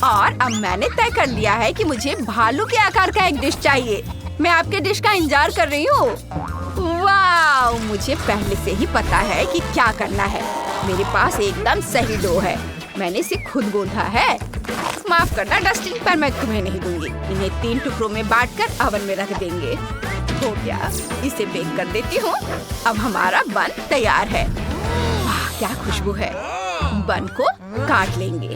और अब मैंने तय कर लिया है कि मुझे भालू के आकार का एक डिश चाहिए। मैं आपके डिश का इंतजार कर रही हूँ। वाह, मुझे पहले से ही पता है कि क्या करना है। मेरे पास एकदम सही डो है। मैंने इसे खुद गूंथा है। माफ करना डस्टिन, पर मैं तुम्हें नहीं दूंगी। इन्हें 3 टुकड़ों में बांटकर ओवन में रख देंगे। हो गया, इसे बेक कर देती हूँ। अब हमारा बन तैयार है। वाह, क्या खुशबू है। बन को काट लेंगे।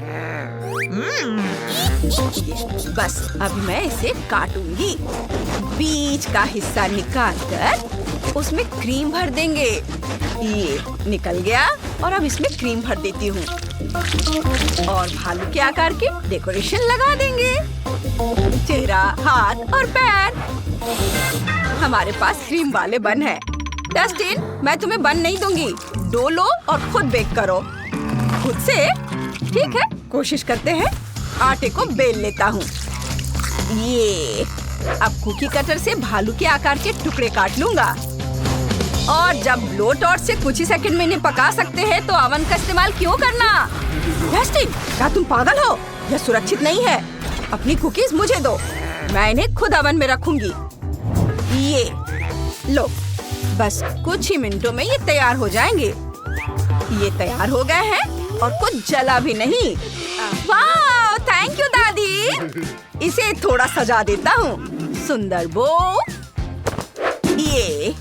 बस अब मैं इसे काटूंगी। बीच का हिस्सा निकालकर उसमें क्रीम भर देंगे। ये निकल गया और अब इसमें क्रीम भर देती हूँ और भालू के आकार के डेकोरेशन लगा देंगे। चेहरा, हाथ और पैर। हमारे पास क्रीम वाले बन है। डस्टिन, मैं तुम्हें बन नहीं दूंगी। डो लो और खुद बेक करो। खुद से? ठीक है, कोशिश करते हैं। आटे को बेल लेता हूँ। ये अब कुकी कटर से भालू के आकार के टुकड़े काट लूंगा। और जब ब्लो टॉर्च से कुछ ही सेकंड में इन्हें पका सकते हैं तो ओवन का इस्तेमाल क्यों करना? डस्टिन, क्या तुम पागल हो? यह सुरक्षित नहीं है। अपनी कुकीज मुझे दो, मैं इन्हें खुद ओवन में रखूंगी। ये लो, बस कुछ ही मिनटों में ये तैयार हो जाएंगे। ये तैयार हो गए हैं और कुछ जला भी नहीं। वाह, थैंक यू दादी। इसे थोड़ा सजा देता हूँ। सुंदर बो। ये,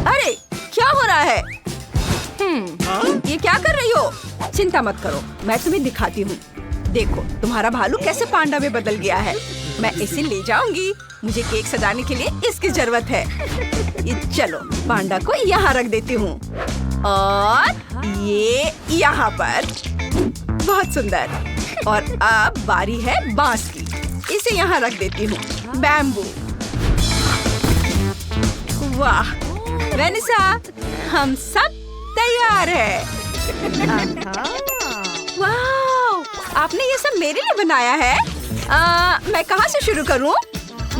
अरे क्या हो रहा है? ये क्या कर रही हो? चिंता मत करो, मैं तुम्हें दिखाती हूँ। देखो, तुम्हारा भालू कैसे पांडा में बदल गया है। मैं इसे ले जाऊंगी। मुझे केक सजाने के लिए इसकी जरूरत है। चलो, पांडा को यहाँ रख देती हूँ और ये यहाँ पर। बहुत सुंदर। और अब बारी है बांस की। इसे यहाँ रख देती हूँ। बैम्बू। वाह वेनिसा, हम सब तैयार है। वाह, आपने ये सब मेरे लिए बनाया है। मैं कहाँ से शुरू करूँ?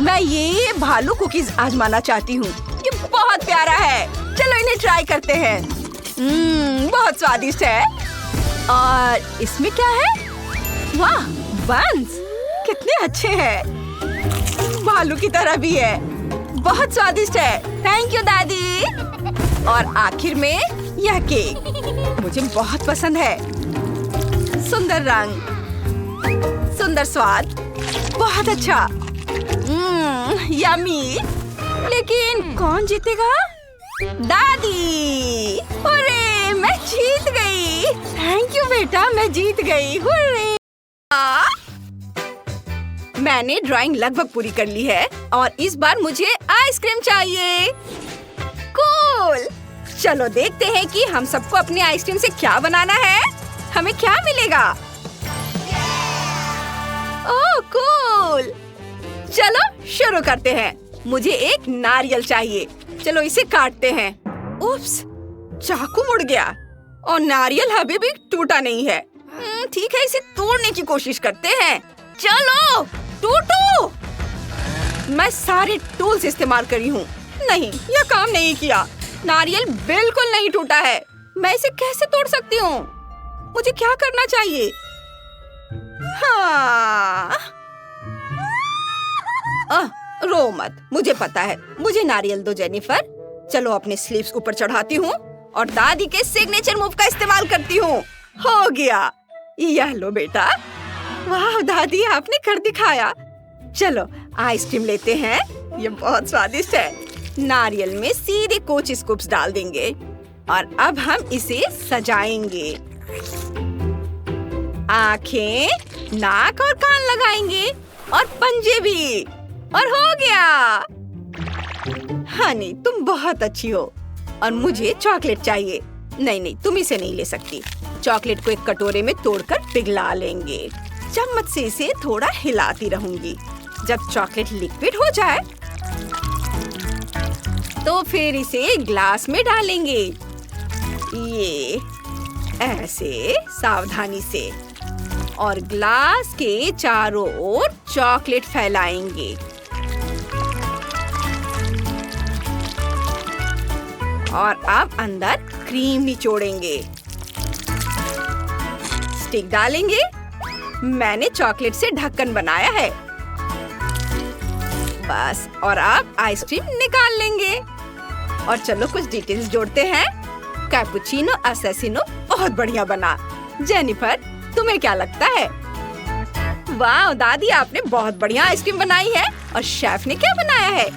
मैं ये भालू कुकीज आजमाना चाहती हूँ। ये बहुत प्यारा है। चलो इन्हें ट्राई करते हैं। बहुत स्वादिष्ट है। और इसमें क्या है? वाह, बन्स कितने अच्छे हैं। भालू की तरह भी है। बहुत स्वादिष्ट है। थैंक यू दादी। और आखिर में यह केक मुझे बहुत पसंद है। सुंदर रंग, सुंदर स्वाद, बहुत अच्छा। यम्मी। लेकिन कौन जीतेगा? दादी। अरे, मैं जीत गई। थैंक यू बेटा, मैं जीत गई। हुर्रे। मैंने ड्राइंग लगभग पूरी कर ली है और इस बार मुझे आइसक्रीम चाहिए। कूल। चलो देखते हैं कि हम सबको अपनी आइसक्रीम से क्या बनाना है। हमें क्या मिलेगा? ओह कूल। चलो शुरू करते हैं। मुझे एक नारियल चाहिए। चलो इसे काटते हैं। उप्स, चाकू मुड़ गया और नारियल अभी भी टूटा नहीं है। ठीक है, इसे तोड़ने की कोशिश करते हैं। चलो टूटो। मैं सारे टूल्स इस्तेमाल करी हूँ। नहीं, यह काम नहीं किया। नारियल बिल्कुल नहीं टूटा है। मैं इसे कैसे तोड़ सकती हूँ? मुझे क्या करना चाहिए? हाँ। रो मत, मुझे पता है। मुझे नारियल दो जेनिफर। चलो अपने स्लीव्स ऊपर चढ़ाती हूँ और दादी के सिग्नेचर मूव का इस्तेमाल करती हूँ। हो गया। यह लो बेटा। वाह दादी, आपने कर दिखाया। चलो आइसक्रीम लेते हैं। ये बहुत स्वादिष्ट है। नारियल में सीधे कोच स्कूप्स डाल देंगे और अब हम इसे सजाएंगे। आँखें, नाक और कान लगाएंगे और पंजे भी। और हो गया। हनी, तुम बहुत अच्छी हो। और मुझे चॉकलेट चाहिए। नहीं, तुम इसे नहीं ले सकती। चॉकलेट को एक कटोरे में तोड़कर पिघला लेंगे। चम्मच से इसे थोड़ा हिलाती रहूंगी। जब चॉकलेट लिक्विड हो जाए तो फिर इसे ग्लास में डालेंगे। ये ऐसे सावधानी से और ग्लास के चारों ओर चॉकलेट फैलाएंगे। और अब अंदर क्रीम निचोड़ेंगे। स्टिक डालेंगे मैंने चॉकलेट से ढक्कन बनाया है। बस, और आप आइसक्रीम निकाल लेंगे। और चलो कुछ डिटेल्स जोड़ते हैं। कैपुचिनो असैसिनो बहुत बढ़िया बना। जेनिफर, तुम्हें क्या लगता है? वाह दादी, आपने बहुत बढ़िया आइसक्रीम बनाई है। और शेफ ने क्या बनाया है?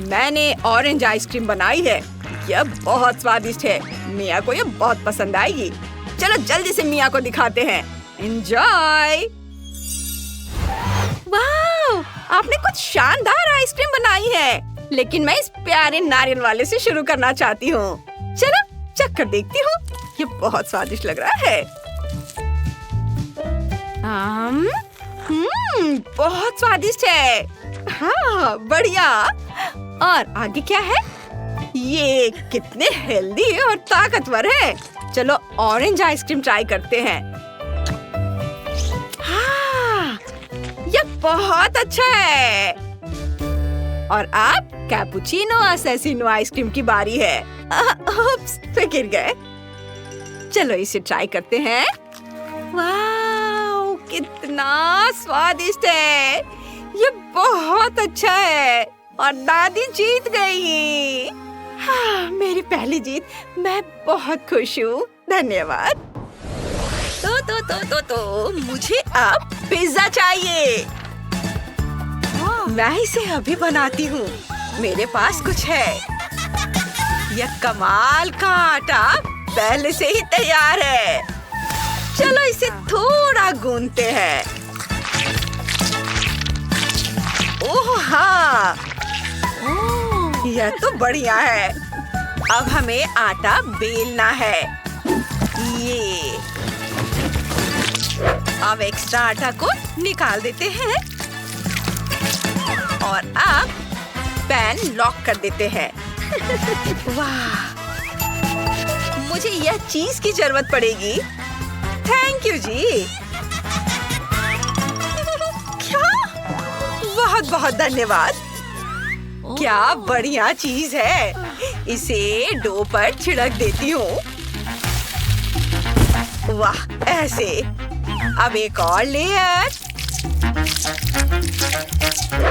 मैंने ऑरेंज आइसक्रीम बनाई है। यह बहुत स्वादिष्ट है। मिया को यह बहुत पसंद आएगी। चलो जल्दी से मिया को दिखाते हैं। एंजॉय। वाह, आपने कुछ शानदार आइसक्रीम बनाई है। लेकिन मैं इस प्यारे नारियल वाले से शुरू करना चाहती हूँ। चलो चख कर देखती हूँ। ये बहुत स्वादिष्ट लग रहा है। बहुत स्वादिष्ट है। हाँ, बढ़िया। और आगे क्या है? ये कितने हेल्दी और ताकतवर है। चलो ऑरेंज आइसक्रीम ट्राई करते हैं। हाँ, ये बहुत अच्छा है। और अब कैपुचिनो असैसिनो आइसक्रीम की बारी है। उप्स, गिर गए। चलो इसे ट्राई करते हैं। वाह, कितना स्वादिष्ट है। ये बहुत अच्छा है। और दादी जीत गई। हाँ, मेरी पहली जीत। मैं बहुत खुश हूँ। धन्यवाद। तो मुझे अब पिज्जा चाहिए। मैं इसे अभी बनाती हूँ। मेरे पास कुछ है। यह कमाल का आटा पहले से ही तैयार है। चलो इसे थोड़ा गूंथते हैं। ओह हाँ, यह तो बढ़िया है। अब हमें आटा बेलना है। ये अब एक्स्ट्रा आटा को निकाल देते हैं। और अब पैन लॉक कर देते हैं। वाह, मुझे यह चीज की जरूरत पड़ेगी। थैंक यू जी। क्या? बहुत बहुत धन्यवाद। क्या बढ़िया चीज है। इसे डो पर छिड़क देती हूँ। वाह, ऐसे। अब एक और लेयर।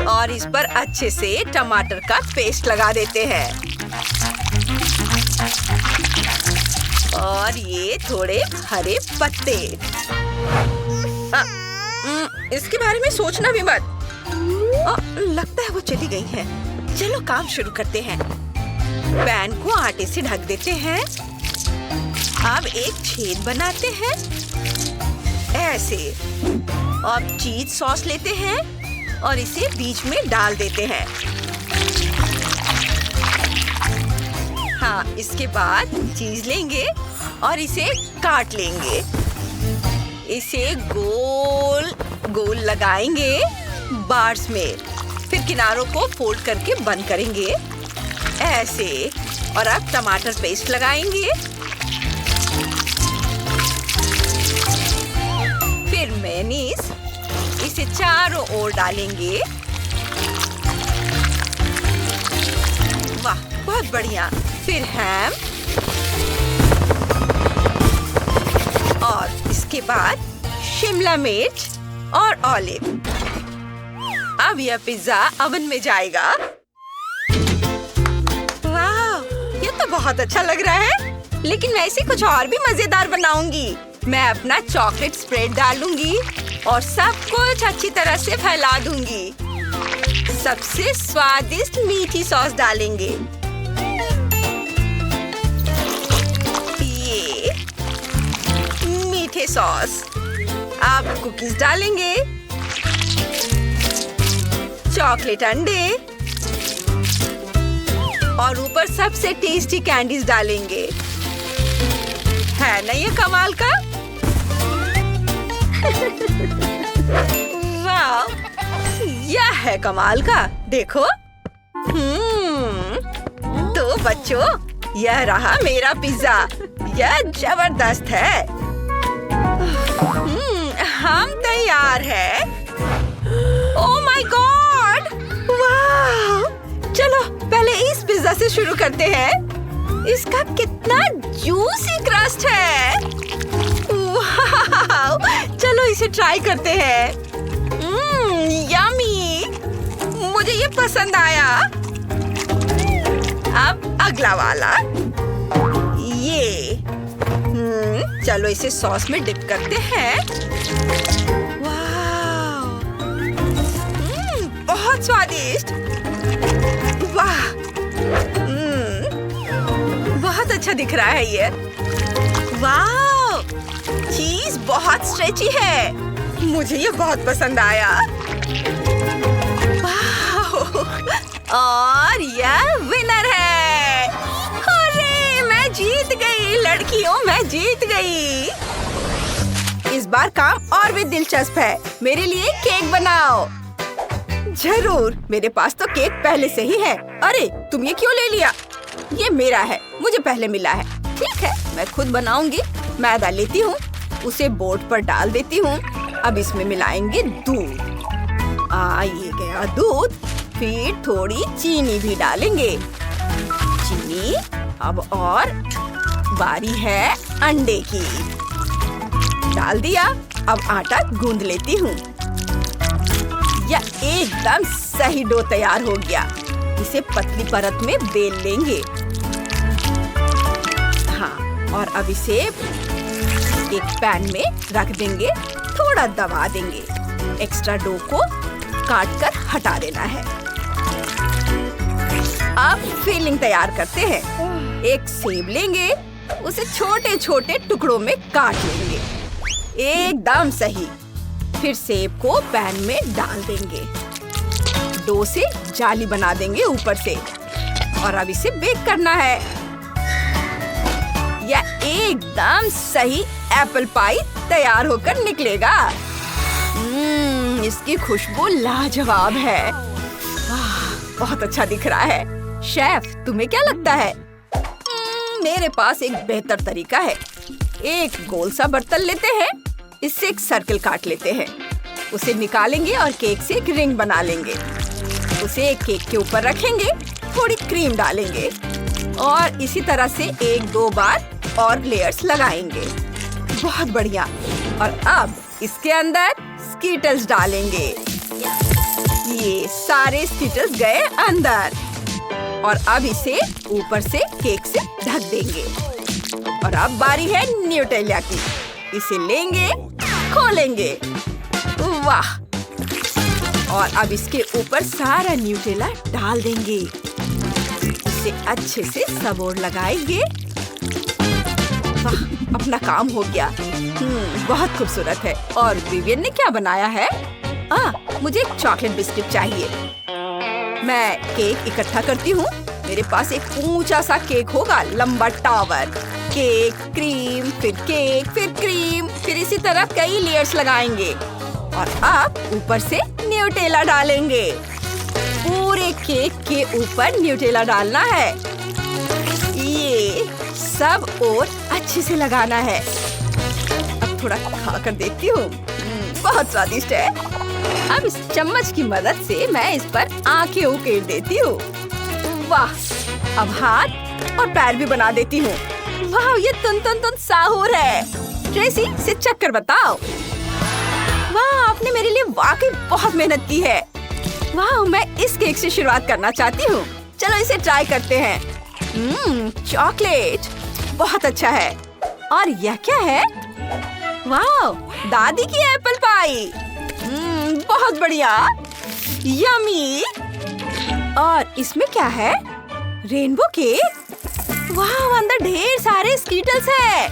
और इस पर अच्छे से टमाटर का पेस्ट लगा देते हैं। और ये थोड़े हरे पत्ते। इसके बारे में सोचना भी मत। लगता है वो चली गई है। चलो काम शुरू करते हैं। पैन को आटे से ढक देते हैं। अब एक छेद बनाते हैं ऐसे। अब चीज सॉस लेते हैं और इसे बीच में डाल देते हैं। हाँ, इसके बाद चीज लेंगे और इसे काट लेंगे। इसे गोल गोल लगाएंगे बार्स में। फिर किनारों को फोल्ड करके बंद करेंगे ऐसे। और अब टमाटर पेस्ट लगाएंगे। फिर मेयोनीज। इसे चारों ओर डालेंगे। वाह, बहुत बढ़िया। फिर हैम। और इसके बाद शिमला मिर्च और ऑलिव। अब यह पिज्जा ओवन में जाएगा। वाह, ये तो बहुत अच्छा लग रहा है। लेकिन मैं इसे कुछ और भी मजेदार बनाऊंगी। मैं अपना चॉकलेट स्प्रेड डालूंगी और सब कुछ अच्छी तरह से फैला दूंगी। सबसे स्वादिष्ट मीठी सॉस डालेंगे। ये मीठे सॉस। अब कुकीज डालेंगे। चॉकलेट अंडे। और ऊपर सबसे टेस्टी कैंडीज डालेंगे। है ना ये कमाल का? वाह, यह है कमाल का। देखो। तो बच्चों, यह रहा मेरा पिज्जा। यह जबरदस्त है। हम तैयार हैं। Oh my God! वाह! चलो पहले इस पिज्जा से शुरू करते हैं। इसका कितना जूसी क्रस्ट है। वाह! चलो इसे ट्राई करते हैं। यम्मी, मुझे ये पसंद आया। अब अगला वाला ये। चलो इसे सॉस में डिप करते हैं। वाह, बहुत स्वादिष्ट। वाह, बहुत अच्छा दिख रहा है ये। वाह, चीज बहुत स्ट्रेची है। मुझे ये बहुत पसंद आया। वाह, और यह विनर है। अरे, मैं जीत गई लड़कियों, मैं जीत गई। इस बार काम और भी दिलचस्प है। मेरे लिए केक बनाओ। जरूर, मेरे पास तो केक पहले से ही है। अरे, तुम ये क्यों ले लिया? ये मेरा है, मुझे पहले मिला है। ठीक है, मैं खुद बनाऊंगी। मैदा लेती हूँ, उसे बोर्ड पर डाल देती हूँ। अब इसमें मिलाएंगे दूध। ये गया दूध। फिर थोड़ी चीनी भी डालेंगे। चीनी। अब और बारी है अंडे की। डाल दिया। अब आटा गूंद लेती हूँ। यह एकदम सही डो तैयार हो गया। इसे पतली परत में बेल लेंगे। हाँ, और अब इसे एक पैन में रख देंगे। थोड़ा दबा देंगे। एक्स्ट्रा डो को काट कर हटा देना है। अब फिलिंग तैयार करते हैं। एक सेब लेंगे, उसे छोटे छोटे टुकड़ों में काट लेंगे। एकदम सही। फिर सेब को पैन में डाल देंगे। डो से जाली बना देंगे ऊपर से। और अब इसे बेक करना है। यह एकदम सही एप्पल पाई तैयार होकर निकलेगा। इसकी खुशबू लाजवाब है। बहुत अच्छा दिख रहा है। शेफ, तुम्हें क्या लगता है? मेरे पास एक बेहतर तरीका है। एक गोल सा बर्तन लेते हैं। इससे एक सर्कल काट लेते हैं। उसे निकालेंगे और केक से एक रिंग बना लेंगे। उसे एक केक के ऊपर रखेंगे। थोड़ी क्रीम डालेंगे और इसी तरह से 1-2 बार और लेयर्स लगाएंगे। बहुत बढ़िया। और अब इसके अंदर स्कीटल्स डालेंगे। ये सारे स्कीटल्स गए अंदर। और अब इसे ऊपर से केक से ढक देंगे। और अब बारी है न्यूटेला की। इसे लेंगे, खोलेंगे। वाह! और अब इसके ऊपर सारा न्यूटेला डाल देंगे। इसे अच्छे से सब ओर लगाएंगे। वाह! अपना काम हो गया। बहुत खूबसूरत है। और विवियन ने क्या बनाया है? मुझे एक चॉकलेट बिस्किट चाहिए। मैं केक इकट्ठा करती हूँ। मेरे पास एक ऊंचा सा केक होगा, लंबा टावर। केक, क्रीम, फिर केक, फिर क्रीम, फिर इसी तरह कई लेयर्स लगाएंगे। और अब ऊपर से न्यूटेला डालेंगे। पूरे केक के ऊपर न्यूटेला डालना है। ये सब और अच्छे से लगाना है। अब थोड़ा खा कर देखती हूँ। बहुत स्वादिष्ट है। अब इस चम्मच की मदद से मैं इस पर आंखें उकेर देती हूँ। वाह! अब हाथ और पैर भी बना देती हूँ। वाह! ये तुन साहूर है। ट्रेसी, इसे चक्कर बताओ। वाह! आपने मेरे लिए वाकई बहुत मेहनत की है। वाह! मैं इस केक से शुरुआत करना चाहती हूँ। चलो इसे ट्राई करते हैं। चॉकलेट बहुत अच्छा है। और यह क्या है? वाह! दादी की एप्पल पाई। बहुत बढ़िया। यम्मी। और इसमें क्या है? Rainbow cake. वाह! अंदर ढेर सारे स्कीटल्स है।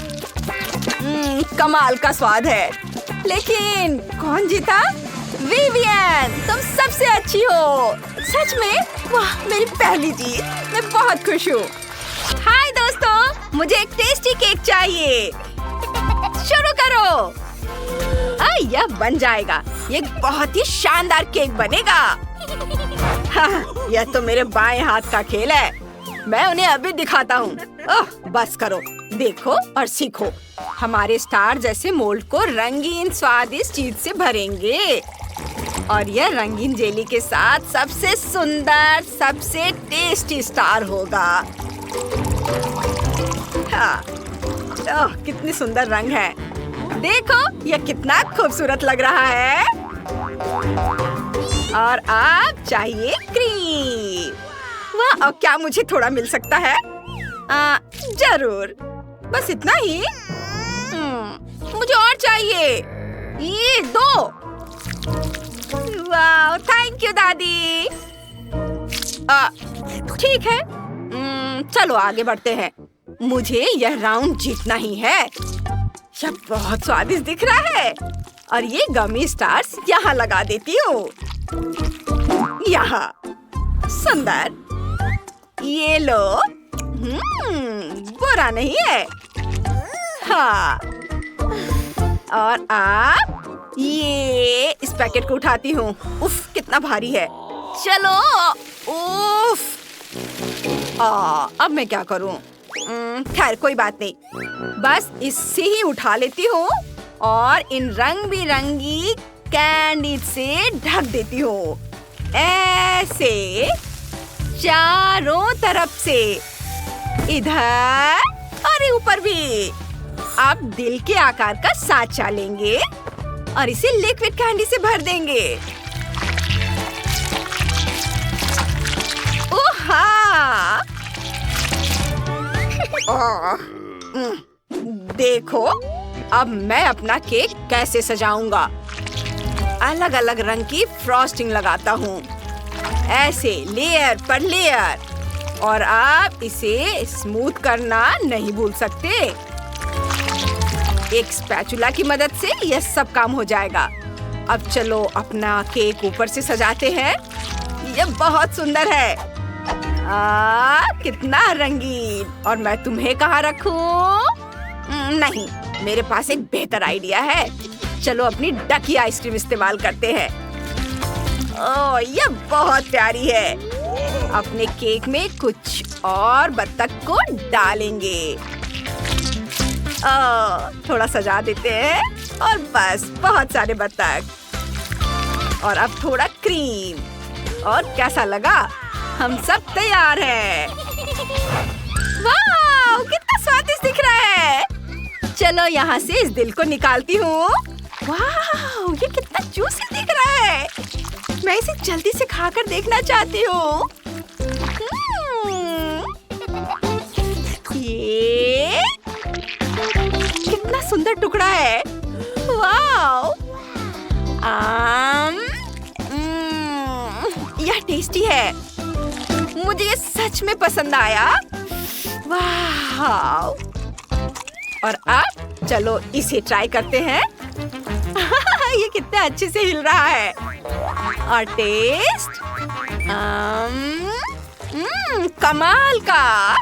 कमाल का स्वाद है। लेकिन कौन जीता? विवियन, तुम सबसे अच्छी हो। सच में? वाह! मेरी पहली जीत। मैं बहुत खुश हूँ। हाय दोस्तों, मुझे एक टेस्टी केक चाहिए। शुरू करो। यह बन जाएगा। ये बहुत ही शानदार केक बनेगा। हाँ, यह तो मेरे बाएं हाथ का खेल है। मैं उन्हें अभी दिखाता हूँ। बस करो, देखो और सीखो। हमारे स्टार जैसे मोल्ड को रंगीन स्वादिष्ट चीज से भरेंगे। और यह रंगीन जेली के साथ सबसे सुंदर, सबसे टेस्टी स्टार होगा। हाँ, कितनी सुंदर रंग है। देखो ये कितना खूबसूरत लग रहा है। और अब चाहिए क्रीम। वाह, और क्या मुझे थोड़ा मिल सकता है? जरूर, बस इतना ही। मुझे और चाहिए। ये दो। वाह, थैंक यू दादी। ठीक है, चलो आगे बढ़ते हैं। मुझे यह राउंड जीतना ही है। यह बहुत स्वादिष्ट दिख रहा है। और ये गमी स्टार्स यहाँ लगा देती हूँ। यहाँ सुंदर। ये लो। बुरा नहीं है। हाँ, और आप ये इस पैकेट को उठाती हूँ। उफ, कितना भारी है। चलो। उफ। अब मैं क्या करूँ? खैर कोई बात नहीं, बस इससे ही उठा लेती हूँ और इन रंग बिरंगी कैंडी से ढक देती हूँ। ऐसे चारों तरफ से, इधर और ऊपर भी। आप दिल के आकार का सांचा लेंगे और इसे लिक्विड कैंडी से भर देंगे। ओहा! देखो, अब मैं अपना केक कैसे सजाऊंगा। अलग अलग रंग की फ्रॉस्टिंग लगाता हूँ, ऐसे लेयर पर लेयर। और आप इसे स्मूथ करना नहीं भूल सकते। एक स्पैचुला की मदद से यह सब काम हो जाएगा। अब चलो अपना केक ऊपर से सजाते हैं। यह बहुत सुंदर है। कितना रंगीन। और मैं तुम्हें कहाँ रखूं? नहीं, मेरे पास एक बेहतर आइडिया है। चलो अपनी डकी आइसक्रीम इस्तेमाल करते हैं। ओह, यह बहुत प्यारी है। अपने केक में कुछ और बत्तख को डालेंगे। थोड़ा सजा देते हैं और बस बहुत सारे बत्तख। और अब थोड़ा क्रीम। और कैसा लगा? हम सब तैयार हैं। वाह, कितना स्वादिष्ट दिख रहा है। चलो यहाँ से इस दिल को निकालती हूँ। वाह, ये कितना जूसी दिख रहा है। मैं इसे जल्दी से खाकर देखना चाहती हूँ। ये कितना सुंदर टुकड़ा है। वाह, यह टेस्टी है। मुझे ये सच में पसंद आया। वाह! और अब चलो इसे ट्राई करते हैं। ये कितने अच्छे से हिल रहा है। और टेस्ट कमाल का।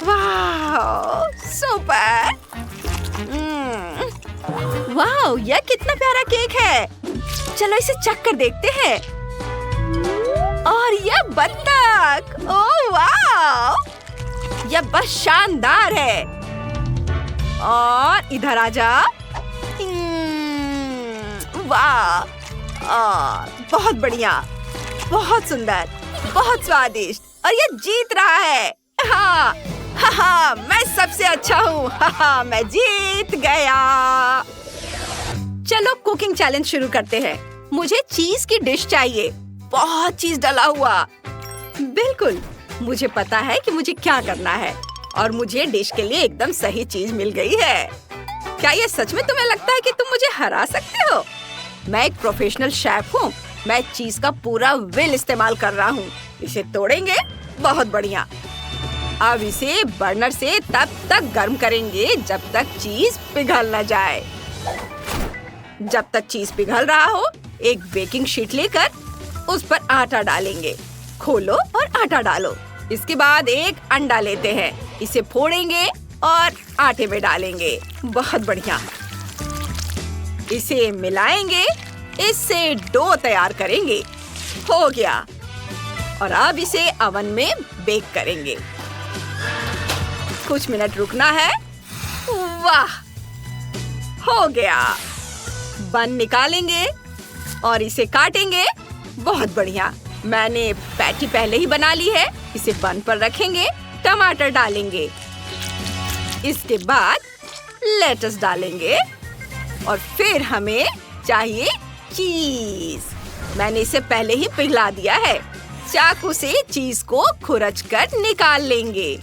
वाह, सुपर। वाह, यह कितना प्यारा केक है। चलो इसे चख कर देखते हैं। और यह बत्तख। ओह वाह, यह बस शानदार है। और इधर आजा। वाह, बहुत बढ़िया, बहुत सुंदर, बहुत स्वादिष्ट। और यह जीत रहा है। हाँ, हाँ, मैं सबसे अच्छा हूँ। हाँ, मैं जीत गया। चलो कुकिंग चैलेंज शुरू करते हैं। मुझे चीज की डिश चाहिए, बहुत चीज डला हुआ। बिल्कुल, मुझे पता है कि मुझे क्या करना है। और मुझे डिश के लिए एकदम सही चीज मिल गई है। क्या ये सच में तुम्हें लगता है कि तुम मुझे हरा सकते हो? मैं एक प्रोफेशनल शेफ हूँ। मैं चीज का पूरा व्हील इस्तेमाल कर रहा हूँ। इसे तोड़ेंगे। बहुत बढ़िया। अब इसे बर्नर से तब तक गर्म करेंगे जब तक चीज पिघल न जाए। जब तक चीज पिघल रहा हो, एक बेकिंग शीट लेकर उस पर आटा डालेंगे। खोलो और आटा डालो। इसके बाद एक अंडा लेते हैं। इसे फोड़ेंगे और आटे में डालेंगे। बहुत बढ़िया। इसे मिलाएंगे। इससे डो तैयार करेंगे। हो गया। और अब इसे ओवन में बेक करेंगे। कुछ मिनट रुकना है। वाह, हो गया। बन निकालेंगे और इसे काटेंगे। बहुत बढ़िया। मैंने पैटी पहले ही बना ली है। इसे बन पर रखेंगे। टमाटर डालेंगे। इसके बाद लेटस डालेंगे और फिर हमें चाहिए चीज। मैंने इसे पहले ही पिघला दिया है। चाकू से चीज को खुरचकर निकाल लेंगे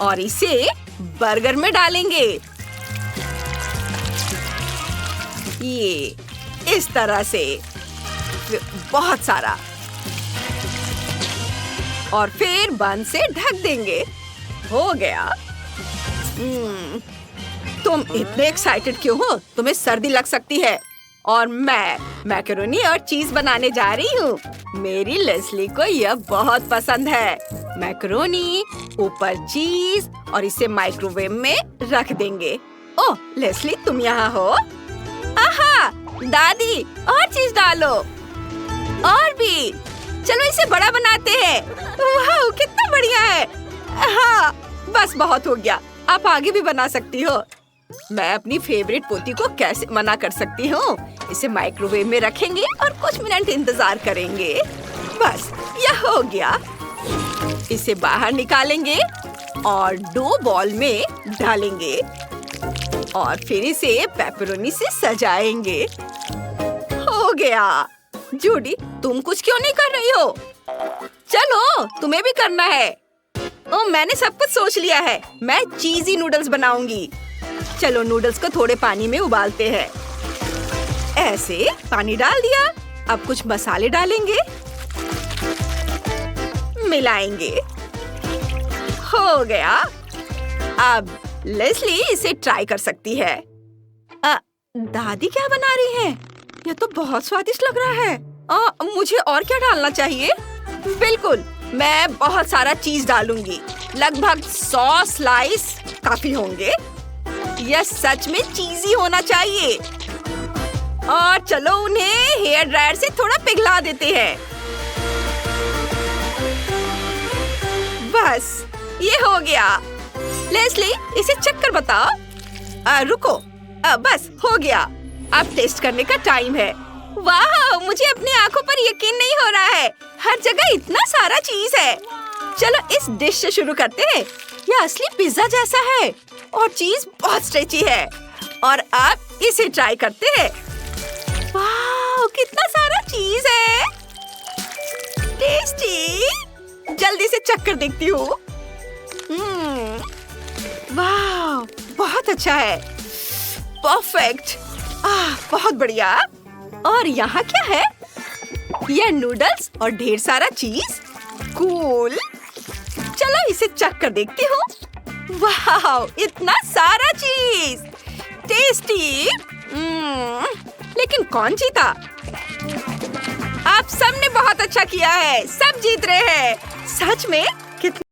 और इसे बर्गर में डालेंगे। ये इस तरह से बहुत सारा और फिर बंद से ढक देंगे। हो गया। तुम इतने एक्साइटेड क्यों हो? तुम्हें सर्दी लग सकती है। और मैं मैकरोनी और चीज बनाने जा रही हूँ। मेरी लेस्ली को यह बहुत पसंद है। मैकरोनी, ऊपर चीज और इसे माइक्रोवेव में रख देंगे। ओह लेस्ली, तुम यहाँ हो? आहा, दादी और चीज डालो। और भी। चलो इसे बड़ा बनाते हैं। वाह, कितना बढ़िया है। हाँ, बस बहुत हो गया। आप आगे भी बना सकती हो। मैं अपनी फेवरेट पोती को कैसे मना कर सकती हूँ? इसे माइक्रोवेव में रखेंगे और कुछ मिनट इंतजार करेंगे। बस यह हो गया। इसे बाहर निकालेंगे और डो बॉल में डालेंगे और फिर इसे पेपरोनी से सजाएंगे। हो गया। जूडी, तुम कुछ क्यों नहीं कर रही हो? चलो, तुम्हें भी करना है। ओह, मैंने सब कुछ सोच लिया है। मैं चीज़ी नूडल्स बनाऊंगी। चलो नूडल्स को थोड़े पानी में उबालते हैं। ऐसे पानी डाल दिया। अब कुछ मसाले डालेंगे, मिलाएंगे। हो गया। अब लेस्ली इसे ट्राई कर सकती है। दादी क्या बना रही हैं? यह तो बहुत स्वादिष्ट लग रहा है। मुझे और क्या डालना चाहिए? बिल्कुल, मैं बहुत सारा चीज डालूंगी। लगभग 100 स्लाइस काफी होंगे। यह सच में चीजी होना चाहिए। और चलो उन्हें हेयर ड्रायर से थोड़ा पिघला देते हैं। बस ये हो गया। लेस्ली, इसे चेक कर बताओ। रुको। बस हो गया। अब टेस्ट करने का टाइम है। वाह, मुझे अपनी आंखों पर यकीन नहीं हो रहा है। हर जगह इतना सारा चीज है। चलो इस डिश से शुरू करते हैं। यह असली पिज्जा जैसा है और चीज बहुत स्ट्रेची है। और अब इसे ट्राई करते हैं। वाह, कितना सारा चीज है। टेस्टी। जल्दी से चख कर देखती हूँ। वाह, बहुत अच्छा है। परफेक्ट। बहुत बढ़िया। और यहाँ क्या है? यह नूडल्स और ढेर सारा चीज। कूल। चलो इसे चख कर देखती हूँ। वाह, इतना सारा चीज। टेस्टी। लेकिन कौन जीता? आप सबने बहुत अच्छा किया है। सब जीत रहे हैं। सच में? कितना